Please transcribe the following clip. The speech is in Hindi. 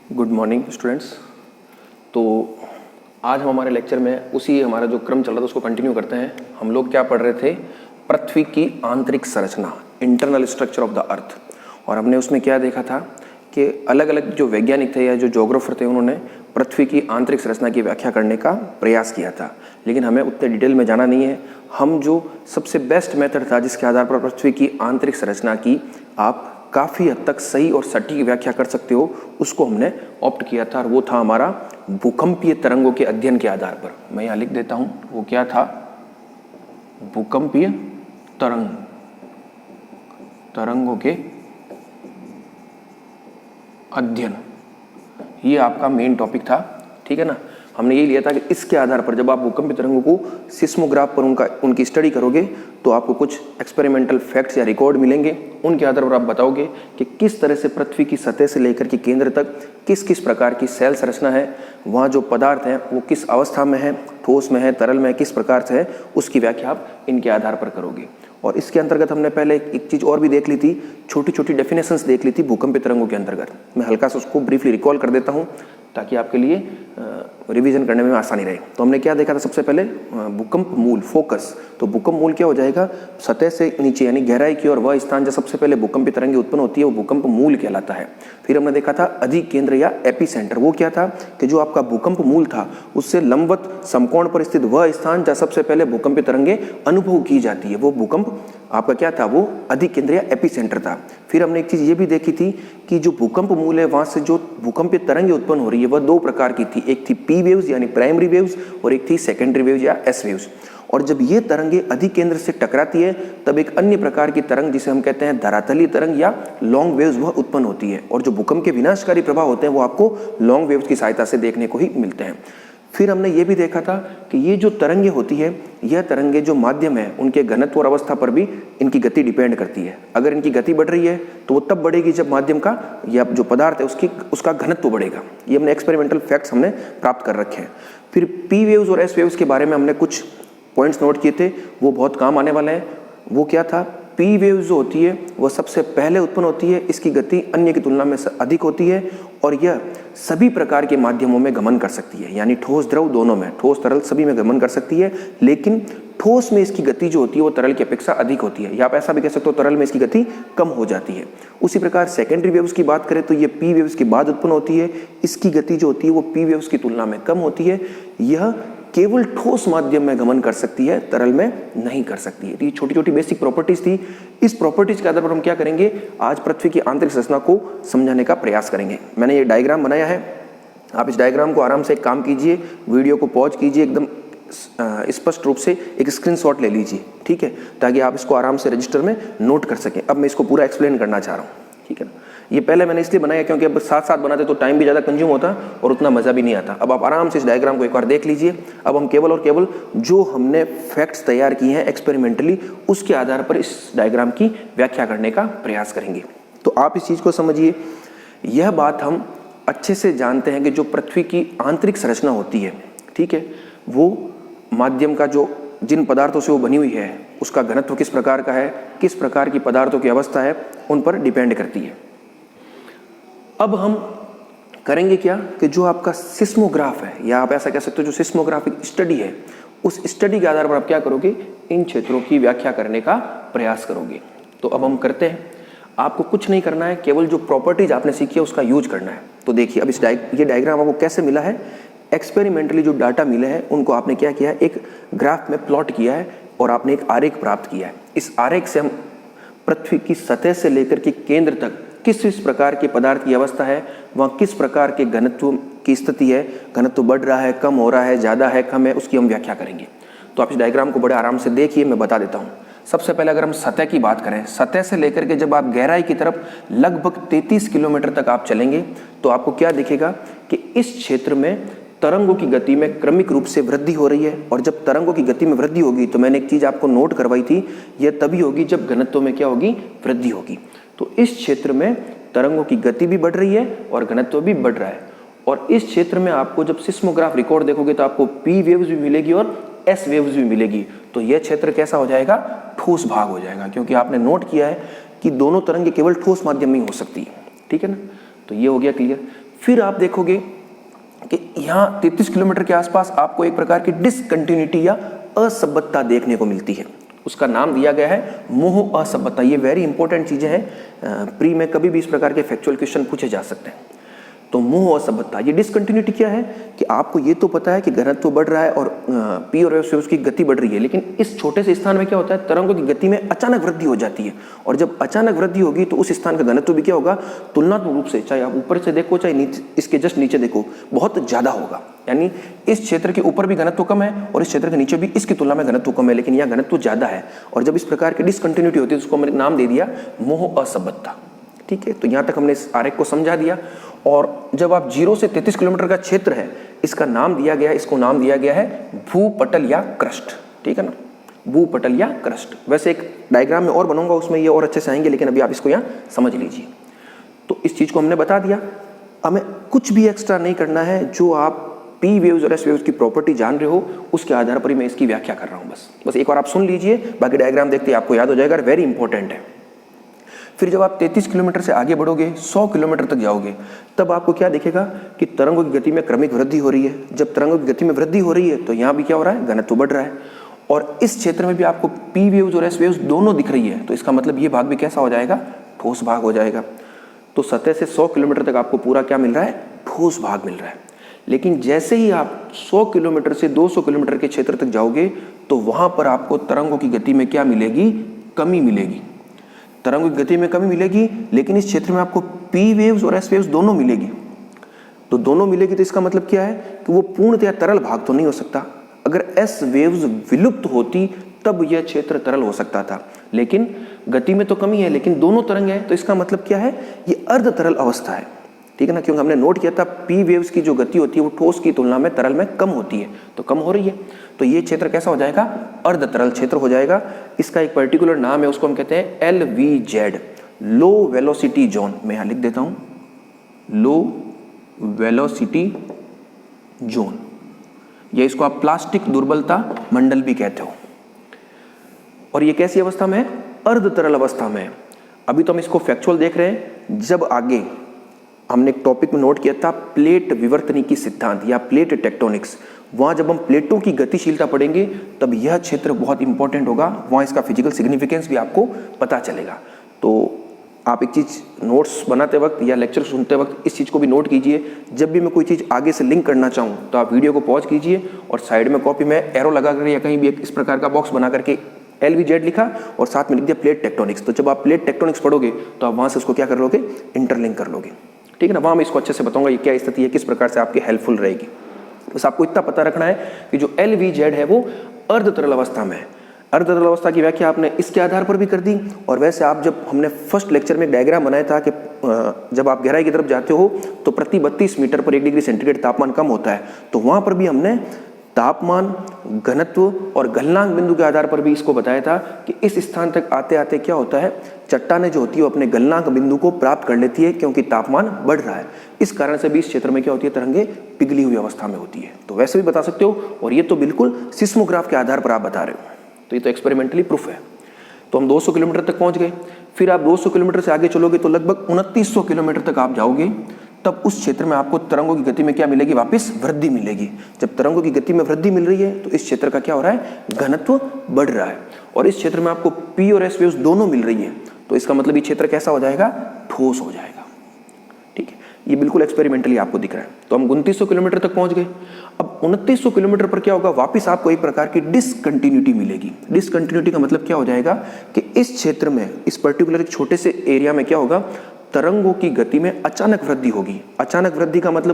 Good morning students. तो आज हम हमारे लेक्चर में उसी हमारा जो क्रम चल रहा था उसको कंटिन्यू करते हैं। हम लोग क्या पढ़ रहे थे? पृथ्वी की आंतरिक संरचना, internal structure of the earth. और हमने उसमें क्या देखा था कि अलग अलग जो वैज्ञानिक थे या जो ज्योग्राफर थे उन्होंने पृथ्वी की आंतरिक संरचना की व्याख्या करने का प्रयास किया था, लेकिन हमें उतने डिटेल में जाना नहीं है। हम जो सबसे बेस्ट मेथड था जिसके आधार पर पृथ्वी की आंतरिक संरचना की आप काफ़ी हद तक सही और सटीक व्याख्या कर सकते हो, उसको हमने ऑप्ट किया था और वो था हमारा भूकंपीय तरंगों के अध्ययन के आधार पर। मैं यहाँ लिख देता हूँ, वो क्या था? भूकंपीय तरंगों के अध्ययन। ये आपका मेन टॉपिक था, ठीक है ना। हमने ये लिया था कि इसके आधार पर जब आप भूकंपीय तरंगों को सिस्मोग्राफ पर उनकी स्टडी करोगे तो आपको कुछ एक्सपेरिमेंटल फैक्ट्स या रिकॉर्ड मिलेंगे। उनके आधार पर आप बताओगे कि किस तरह से पृथ्वी की सतह से लेकर के केंद्र तक किस किस प्रकार की सेल संरचना है, वहाँ जो पदार्थ हैं वो किस अवस्था में है, ठोस में है, तरल में है, किस प्रकार से है, उसकी व्याख्या आप इनके आधार पर करोगे। और इसके अंतर्गत हमने पहले एक चीज़ और भी देख ली थी, छोटी छोटी डेफिनेशंस देख ली थी भूकंपीय तरंगों के अंतर्गत। मैं हल्का सा उसको ब्रीफली रिकॉल कर देता हूँ ताकि आपके लिए रिवीजन करने में आसानी रहे। तो हमने क्या देखा था? सबसे पहले भूकंप मूल, फोकस। तो भूकंप मूल क्या हो जाएगा? सतह से नीचे यानी गहराई की और वह स्थान जहाँ सबसे पहले भूकंपीय तरंगें उत्पन्न होती है वो भूकंप मूल कहलाता है। फिर हमने देखा था अधिक केंद्र या एपिसेंटर। वो क्या था कि जो आपका भूकंप मूल था उससे लंबवत समकोण पर स्थित वह स्थान जहाँ सबसे पहले भूकंपीय तरंगें अनुभव की जाती है, वो भूकंप आपका क्या था? वो अधिक केंद्र या एपिसेंटर था। फिर हमने एक चीज़ ये भी देखी थी कि जो भूकंप मूल है वहाँ से जो भूकंपीय तरंगें उत्पन्न हो रही है वह दो प्रकार की थी। एक थी पी वेव्स यानी प्राइमरी वेव्स और एक थी सेकेंडरी वेव्स या एस वेव्स। और जब ये तरंगें अधिक केंद्र से टकराती है तब एक अन्य प्रकार की तरंग जिसे हम कहते हैं धरातलीय तरंग या लॉन्ग वेव्स वह उत्पन्न होती है। और जो भूकंप के विनाशकारी प्रभाव होते हैं वो आपको लॉन्ग वेव्स की सहायता से देखने को ही मिलते हैं। फिर हमने ये भी देखा था कि ये जो तरंगें होती है, यह तरंगें जो माध्यम है उनके घनत्व और अवस्था पर भी इनकी गति डिपेंड करती है। अगर इनकी गति बढ़ रही है तो वो तब बढ़ेगी जब माध्यम का या जो पदार्थ है उसका घनत्व बढ़ेगा। ये हमने एक्सपेरिमेंटल फैक्ट्स हमने प्राप्त कर रखे हैं। फिर पी वेव्स और एस वेव्स के बारे में हमने कुछ पॉइंट्स नोट किए थे, वो बहुत काम आने वाले हैं। वो क्या था? पी वेव जो होती है वह सबसे पहले उत्पन्न होती है, इसकी गति अन्य की तुलना में अधिक होती है और यह सभी प्रकार के माध्यमों में गमन कर सकती है, यानी ठोस द्रव दोनों में, ठोस तरल सभी में गमन कर सकती है। लेकिन ठोस में इसकी गति जो होती है वो तरल की अपेक्षा अधिक होती है, या आप ऐसा भी कह सकते हो तरल में इसकी गति कम हो जाती है। उसी प्रकार सेकेंडरी वेव्स की बात करें तो ये पी वेव्स के बाद उत्पन्न होती है, इसकी गति जो होती है वो पी वेव्स की तुलना में कम होती है। यह केवल ठोस माध्यम में गमन कर सकती है, तरल में नहीं कर सकती है। ये छोटी छोटी बेसिक प्रॉपर्टीज थी। इस प्रॉपर्टीज के आधार पर हम क्या करेंगे? आज पृथ्वी की आंतरिक संरचना को समझाने का प्रयास करेंगे। मैंने ये डायग्राम बनाया है, आप इस डायग्राम को आराम से एक काम कीजिए, वीडियो को पॉज कीजिए, एकदम स्पष्ट रूप से एक स्क्रीनशॉट ले लीजिए, ठीक है, ताकि आप इसको आराम से रजिस्टर में नोट कर सकें। अब मैं इसको पूरा एक्सप्लेन करना चाह रहा हूँ, ठीक है ना। ये पहले मैंने इसलिए बनाया क्योंकि अब साथ साथ बनाते तो टाइम भी ज़्यादा कंज्यूम होता और उतना मज़ा भी नहीं आता। अब आप आराम से इस डायग्राम को एक बार देख लीजिए। अब हम केवल और केवल जो हमने फैक्ट्स तैयार किए हैं एक्सपेरिमेंटली उसके आधार पर इस डायग्राम की व्याख्या करने का प्रयास करेंगे। तो आप इस चीज़ को समझिए। यह बात हम अच्छे से जानते हैं कि जो पृथ्वी की आंतरिक संरचना होती है, ठीक है, वो माध्यम का जो जिन पदार्थों से वो बनी हुई है उसका घनत्व किस प्रकार का है, किस प्रकार की पदार्थों की अवस्था है, उन पर डिपेंड करती है। अब हम करेंगे क्या कि जो आपका सिस्मोग्राफ है, या आप ऐसा कह सकते हो जो सिस्मोग्राफिक स्टडी है, उस स्टडी के आधार पर आप क्या करोगे? इन क्षेत्रों की व्याख्या करने का प्रयास करोगे। तो अब हम करते हैं। आपको कुछ नहीं करना है, केवल जो प्रॉपर्टीज आपने सीखी है उसका यूज करना है। तो देखिए अब ये डायग्राम आपको कैसे मिला है? एक्सपेरिमेंटली जो डाटा मिले हैं उनको आपने क्या किया है? एक ग्राफ में प्लॉट किया है और आपने एक आरेख प्राप्त किया है। इस आरेख से हम पृथ्वी की सतह से लेकर के केंद्र तक किस किस प्रकार के पदार्थ की अवस्था है, वहाँ किस प्रकार के घनत्व की स्थिति है, घनत्व बढ़ रहा है, कम हो रहा है, ज़्यादा है, कम है, उसकी हम व्याख्या करेंगे। तो आप इस डायग्राम को बड़े आराम से देखिए, मैं बता देता हूँ। सबसे पहले अगर हम सतह की बात करें, सतह से लेकर के जब आप गहराई की तरफ लगभग 33 किलोमीटर तक आप चलेंगे तो आपको क्या दिखेगा कि इस क्षेत्र में तरंगों की गति में क्रमिक रूप से वृद्धि हो रही है। और जब तरंगों की गति में वृद्धि होगी तो मैंने एक चीज़ आपको नोट करवाई थी, यह तभी होगी जब घनत्व में क्या होगी? वृद्धि होगी। तो इस क्षेत्र में तरंगों की गति भी बढ़ रही है और घनत्व भी बढ़ रहा है। और इस क्षेत्र में आपको जब सिस्मोग्राफ रिकॉर्ड देखोगे तो आपको पी वेव्स भी मिलेगी और एस वेव्स भी मिलेगी। तो यह क्षेत्र कैसा हो जाएगा? ठोस भाग हो जाएगा, क्योंकि आपने नोट किया है कि दोनों तरंगें केवल ठोस माध्यम में ही हो सकती है, ठीक है ना। तो ये हो गया क्लियर। फिर आप देखोगे कि यहाँ 33 किलोमीटर के आसपास आपको एक प्रकार की डिसकंटिन्यूटी या असभ्यता देखने को मिलती है। उसका नाम दिया गया है मोह असभ्यता। ये वेरी इंपॉर्टेंट चीजें हैं, प्री में कभी भी इस प्रकार के फैक्चुअल क्वेश्चन पूछे जा सकते हैं। तो मोह असभ्यता, ये डिसकंटिन्यूटी क्या है कि आपको ये तो पता है कि घनत्व बढ़ रहा है और पी और एस की गति बढ़ रही है, लेकिन इस छोटे से स्थान में क्या होता है, तरंगों की गति में अचानक वृद्धि हो जाती है। और जब अचानक वृद्धि होगी तो उस स्थान का घनत्व भी क्या होगा, तुलनात्मक रूप से, चाहे आप ऊपर से देखो चाहे नीचे, इसके जस्ट नीचे देखो, बहुत ज्यादा होगा। यानी इस क्षेत्र के ऊपर भी घनत्व कम है और इस क्षेत्र के नीचे भी इसकी तुलना में घनत्व कम है, लेकिन यह घनत्व ज्यादा है। और जब इस प्रकार की डिसकंटिन्यूटी होती है तो उसको हमने नाम दे दिया मोह असभ्यता। ठीक है, तो यहां तक हमने इस आरेख को समझा दिया। और जब आप 0 से 33 किलोमीटर का क्षेत्र है, इसका नाम दिया गया है, इसको नाम दिया गया है भूपटल या क्रस्ट। ठीक है ना, भूपटल या क्रस्ट। वैसे एक डायग्राम में और बनूंगा, उसमें ये और अच्छे से आएंगे, लेकिन अभी आप इसको यहाँ समझ लीजिए। तो इस चीज को हमने बता दिया, हमें कुछ भी एक्स्ट्रा नहीं करना है। जो आप पी वेव्स और एस वेव्स की प्रॉपर्टी जान रहे हो उसके आधार पर ही मैं इसकी व्याख्या कर रहा हूँ। बस एक बार आप सुन लीजिए, बाकी डायग्राम देखते ही आपको याद हो जाएगा, वेरी इंपॉर्टेंट है। फिर जब आप 33 किलोमीटर से आगे बढ़ोगे, 100 किलोमीटर तक जाओगे, तब आपको क्या दिखेगा कि तरंगों की गति में क्रमिक वृद्धि हो रही है। जब तरंगों की गति में वृद्धि हो रही है तो यहाँ भी क्या हो रहा है, घनत्व बढ़ रहा है। और इस क्षेत्र में भी आपको पी वेव्स और एस वेव्स दोनों दिख रही है, तो इसका मतलब ये भाग भी कैसा हो जाएगा, ठोस भाग हो जाएगा। तो सतह से 100 किलोमीटर तक आपको पूरा क्या मिल रहा है, ठोस भाग मिल रहा है। लेकिन जैसे ही आप 100 किलोमीटर से 200 किलोमीटर के क्षेत्र तक जाओगे तो वहां पर आपको तरंगों की गति में क्या मिलेगी, कमी मिलेगी। तरंगों की गति में कमी मिलेगी, लेकिन इस क्षेत्र में आपको पी वेव्स और एस वेव्स दोनों मिलेगी। तो दोनों मिलेगी तो इसका मतलब क्या है कि वो पूर्णतया तरल भाग तो नहीं हो सकता। अगर एस वेव्स विलुप्त होती तब यह क्षेत्र तरल हो सकता था, लेकिन गति में तो कमी है, लेकिन दोनों तरंग है, तो इसका मतलब क्या है, ये अर्ध तरल अवस्था है। ठीक है ना, क्योंकि हमने नोट किया था पी वेव्स की जो गति होती है वो ठोस की तुलना में तरल में कम होती है, तो कम हो रही है। तो ये क्षेत्र कैसा हो जाएगा, अर्ध तरल क्षेत्र हो जाएगा। इसका एक पर्टिकुलर नाम है, उसको हम कहते हैं LVZ, लो वेलोसिटी जोन। मैं यहां लिख देता हूं, लो वेलोसिटी जोन, या इसको आप प्लास्टिक दुर्बलता मंडल भी कहते हो। और ये कैसी अवस्था में है, अर्ध तरल अवस्था में है। अभी तो हम इसको फैक्चुअल देख रहे हैं, जब आगे हमने एक टॉपिक में नोट किया था प्लेट विवर्तनिकी सिद्धांत या प्लेट टेक्टोनिक्स, वहां जब हम प्लेटों की गतिशीलता पढ़ेंगे तब यह क्षेत्र बहुत इंपॉर्टेंट होगा, वहां इसका फिजिकल सिग्निफिकेंस भी आपको पता चलेगा। तो आप एक चीज नोट्स बनाते वक्त या लेक्चर सुनते वक्त इस चीज को भी नोट कीजिए, जब भी मैं कोई चीज आगे से लिंक करना चाहूँ तो आप वीडियो को पॉज कीजिए और साइड में कॉपी में एरो लगा कर या कहीं भी इस प्रकार का बॉक्स बना करके LVZ लिखा और साथ में लिख दिया प्लेट टेक्टोनिक्स। तो जब आप प्लेट टेक्टोनिक्स पढ़ोगे तो आप वहां से उसको क्या कर लोगे, इंटरलिंक कर लोगे। ठीक है ना, वहां मैं इसको अच्छे से बताऊंगा ये क्या स्थिति है, किस प्रकार से आपकी हेल्पफुल रहेगी। बस आपको इतना पता रखना है कि जो LVZ है वो अर्ध तरल अवस्था में है। अर्ध तरल अवस्था की व्याख्या आपने इसके आधार पर भी कर दी। और वैसे आप जब हमने फर्स्ट लेक्चर में एक डायग्राम बनाया था कि जब आप गहराई की तरफ जाते हो तो प्रति 32 मीटर पर 1 डिग्री सेंटीग्रेड तापमान कम होता है, तो वहां पर भी हमने तापमान, घनत्व और गलनांक बिंदु के आधार पर भी इसको बताया था कि इस स्थान तक आते आते क्या होता है, चट्टानें जो होती है वो अपने गलनांक बिंदु को प्राप्त कर लेती है, क्योंकि तापमान बढ़ रहा है। इस कारण से भी इस क्षेत्र में क्या होती है, तरंगे पिघली हुई अवस्था में होती है। तो वैसे भी बता सकते हो, और ये तो बिल्कुल सिस्मोग्राफ के आधार पर आप बता रहे हो, तो ये तो एक्सपेरिमेंटली प्रूफ है। तो हम 200 किलोमीटर तक पहुंच गए। फिर आप 200 किलोमीटर से आगे चलोगे तो लगभग 2900 किलोमीटर तक आप जाओगे, तब उस क्षेत्र में आपको तरंगों की गति में क्या मिलेगी, वापस वृद्धि मिलेगी। जब तरंगों की गति में वृद्धि मिल रही है तो इस क्षेत्र का क्या हो रहा है, घनत्व बढ़ रहा है। और इस क्षेत्र में आपको पी और एस वेव्स दोनों मिल रही है, तो इसका मतलब ये क्षेत्र कैसा हो जाएगा, ठोस हो जाएगा। ठीक है, ये बिल्कुल एक्सपेरिमेंटली आपको दिख रहा है। तो हम 2900 किलोमीटर तक पहुंच गए। अब 2900 किलोमीटर पर क्या होगा, वापस आपको एक प्रकार की डिसकंटिन्यूटी मिलेगी। डिसकंटिन्यूटी का मतलब क्या हो जाएगा कि इस क्षेत्र में, इस पर्टिकुलर एक छोटे से एरिया में क्या होगा, तरंगों की गति में अचानक वृद्धि होगी। अचानक वृद्धि का मतलब